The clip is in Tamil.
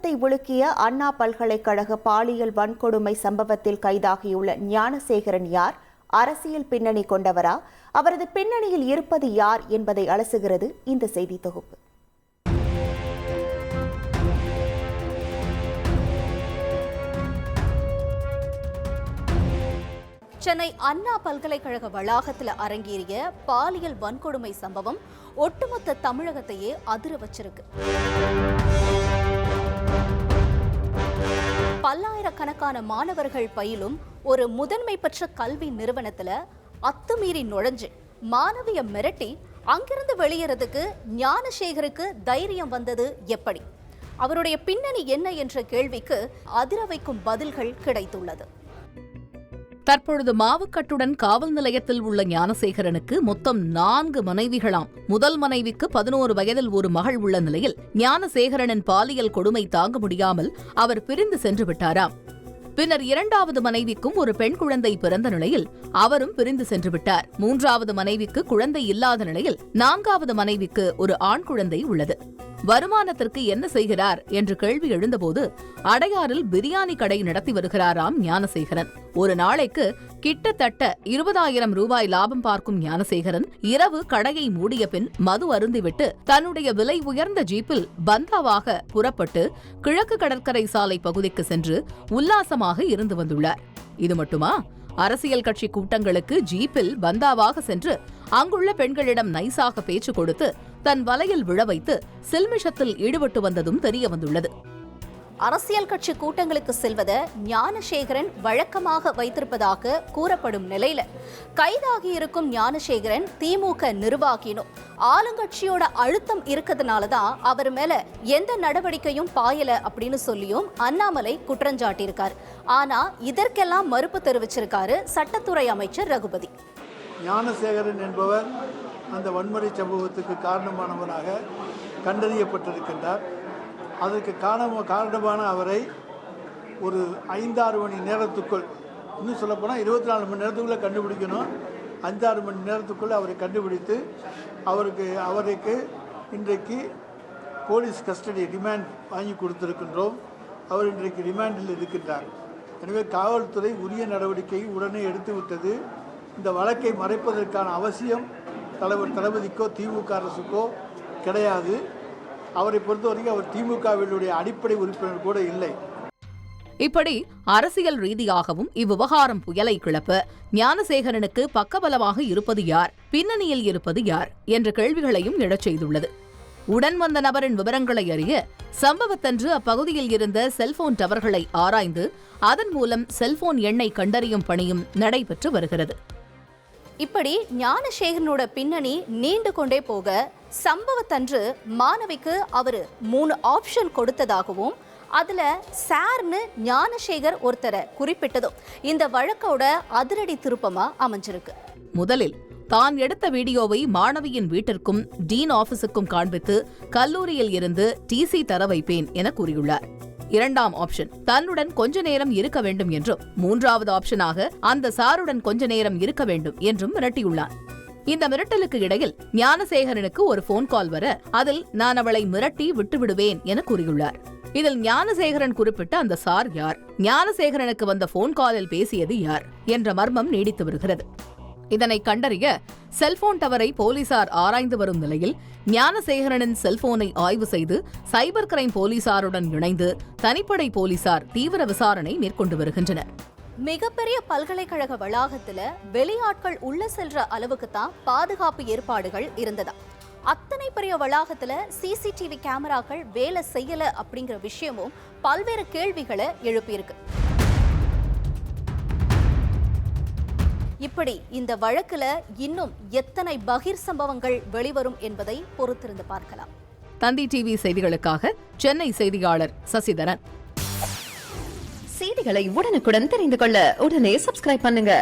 தமிழகத்தை உலுக்கிய அண்ணா பல்கலைக்கழக பாலியல் வன்கொடுமை சம்பவத்தில் கைதாகியுள்ள ஞானசேகரன் யார்? அரசியல் பின்னணி கொண்டவரா? அவரது பின்னணியில் இருப்பது யார் என்பதை அலசுகிறது இந்த செய்தி தொகுப்பு. சென்னை அண்ணா பல்கலைக்கழக வளாகத்தில் அரங்கேறிய பாலியல் வன்கொடுமை சம்பவம் ஒட்டுமொத்த தமிழகத்தையே அதிர வச்சிருக்கு. பல்லாயிரக்கணக்கான மாணவர்கள் பயிலும் ஒரு முதன்மை பெற்ற கல்வி நிறுவனத்துல அத்துமீறி நுழைஞ்சு மாணவிய மிரட்டி அங்கிருந்து வெளியேறதுக்கு ஞானசேகருக்கு தைரியம் வந்தது எப்படி? அவருடைய பின்னணி என்ன என்ற கேள்விக்கு அதிர வைக்கும் பதில்கள் கிடைத்துள்ளது. தற்பொழுது மாவுக்கட்டுடன் காவல் நிலையத்தில் உள்ள ஞானசேகரனுக்கு மொத்தம் 4 மனைவிகளாம். முதல் மனைவிக்கு 11 வயதில் ஒரு மகள் உள்ள நிலையில் ஞானசேகரனின் பாலியல் கொடுமை தாங்க முடியாமல் அவர் பிரிந்து சென்று விட்டாராம். பின்னர் 2வது மனைவிக்கும் ஒரு பெண் குழந்தை பிறந்த நிலையில் அவரும் பிரிந்து சென்று விட்டார். 3வது மனைவிக்கு குழந்தை இல்லாத நிலையில் 4வது மனைவிக்கு ஒரு ஆண் குழந்தை உள்ளது. வருமானத்திற்கு என்ன செய்கிறார் என்று கேள்வி எழுந்தபோது அடையாறில் பிரியாணி கடை நடத்தி வருகிறாராம் ஞானசேகரன். ஒரு நாளைக்கு கிட்டத்தட்ட 20,000 ரூபாய் லாபம் பார்க்கும் ஞானசேகரன் இரவு கடையை மூடிய பின் மது அருந்திவிட்டு தன்னுடைய விலை உயர்ந்த ஜீப்பில் பந்தாவாக புறப்பட்டு கிழக்கு கடற்கரை சாலை பகுதிக்கு சென்று உல்லாசமாக இருந்து வந்துள்ளார். இது மட்டுமா? அரசியல் கட்சி கூட்டங்களுக்கு ஜீப்பில் பந்தாவாக சென்று அங்குள்ள பெண்களிடம் நைசாக பேச்சு கொடுத்து தன் வலையில் விழ வைத்து சில்மிஷத்தில் ஈடுபட்டு வந்ததும் தெரிய வந்துள்ளது. அரசியல் கட்சி கூட்டங்களுக்கு செல்வதை ஞானசேகரன் வழக்கமாக வைத்திருப்பதாக கூறப்படும் நிலையில கைதாகி இருக்கும் ஞானசேகரன் திமுக நிர்வாகினும் ஆளுங்கட்சியோட அழுத்தம் இருக்கிறதுனாலதான் அவர் மேல எந்த நடவடிக்கையும் பாயல அப்படின்னு சொல்லியும் அண்ணாமலை குற்றஞ்சாட்டியிருக்கார். ஆனா இதற்கெல்லாம் மறுப்பு தெரிவிச்சிருக்காரு சட்டத்துறை அமைச்சர் ரகுபதி. ஞானசேகரன் என்பவர் அந்த வன்முறை சம்பவத்துக்கு காரணமானவராக கண்டறியப்பட்டிருக்கின்றார். அதற்கு காரணமான அவரை ஒரு 5-6 மணி நேரத்துக்குள், இன்னும் சொல்லப்போனால் 24 மணி நேரத்துக்குள்ளே கண்டுபிடிக்கணும். 5-6 மணி நேரத்துக்குள்ளே அவரை கண்டுபிடித்து அவருக்கு இன்றைக்கு போலீஸ் கஸ்டடி ரிமாண்ட் வாங்கி கொடுத்திருக்கின்றோம். அவர் இன்றைக்கு ரிமாண்டில் இருக்கின்றார். எனவே காவல்துறை உரிய நடவடிக்கை உடனே எடுத்துவிட்டது. இந்த வழக்கை மறைப்பதற்கான அவசியம் தளபதிக்கோ திமுக அரசுக்கோ கிடையாது. அவரை பொறுத்தவரைக்கும் அவர் திமுகவினுடைய அடிப்படை உறுப்பினர் கூட இல்லை. இப்படி அரசியல் ரீதியாகவும் இவ்விவகாரம் புயலை கிளப்ப ஞானசேகரனுக்கு பக்கபலமாக இருப்பது யார், பின்னணியில் இருப்பது யார் என்ற கேள்விகளையும் எழச் செய்துள்ளது. உடன் வந்த நபரின் விவரங்களை அறிய சம்பவத்தன்று அப்பகுதியில் இருந்த செல்போன் டவர்களை ஆராய்ந்து அதன் மூலம் செல்போன் எண்ணை கண்டறியும் பணியும் நடைபெற்று வருகிறது. இப்படி ஞானசேகரனோட பின்னணி நீண்டு கொண்டே போக சம்பவத்தன்று மாணவிக்கு அவரு 3 ஆப்ஷன் கொடுத்ததாகவும் அதுல சார்னு ஞானசேகர் ஒருத்தரை குறிப்பிட்டதும் இந்த வழக்கோட அதிரடி திருப்பமா அமைஞ்சிருக்கு. முதலில் தான் எடுத்த வீடியோவை மாணவியின் வீட்டிற்கும் டீன் ஆபீஸுக்கும் காண்பித்து கல்லூரியில் இருந்து டிசி தர வைப்பேன் என கூறியுள்ளார். 2ஆம் ஆப்ஷன் தன்னுடன் கொஞ்ச நேரம் இருக்க வேண்டும் என்றும் 3வது ஆப்ஷனாக அந்த சாருடன் கொஞ்ச நேரம் இருக்க வேண்டும் என்றும் மிரட்டியுள்ளார். இந்த மிரட்டலுக்கு இடையில் ஞானசேகரனுக்கு ஒரு போன் கால் வர அதில் நான் அவளை மிரட்டி விட்டுவிடுவேன் என கூறியுள்ளார். இதில் ஞானசேகரன் குறிப்பிட்ட அந்த சார் யார், ஞானசேகரனுக்கு வந்த போன் காலில் பேசியது யார் என்ற மர்மம் நீடித்து வருகிறது. இதனை கண்டறிய செல்போன் டவரை போலீசார் ஆராய்ந்து வரும் நிலையில் ஞானசேகரனின் செல்போனை ஆய்வு செய்து சைபர் கிரைம் போலீசாருடன் இணைந்து தனிப்படை போலீசார் தீவிர விசாரணை மேற்கொண்டு வருகின்றனர். மிகப்பெரிய பல்கலைக்கழக வளாகத்துல வெளியாட்கள் உள்ள செல்ற அளவுக்கு தான் பாதுகாப்பு ஏற்பாடுகள் இருந்ததா? அத்தனை பெரிய வளாகத்துல சிசிடிவி கேமராக்கள் வேலை செய்யல அப்படிங்கிற விஷயமும் பல்வேறு கேள்விகளை எழுப்பியிருக்கு. இப்படி இந்த வழக்குல இன்னும் எத்தனை பகீர் சம்பவங்கள் வெளிவரும் என்பதை பொறுத்திருந்து பார்க்கலாம். தந்தி டிவி செய்திகளுக்காக சென்னை செய்தியாளர் சசிதரன். செய்திகளை உடனுக்குடன் தெரிந்து கொள்ள உடனே சப்ஸ்கிரைப் பண்ணுங்க.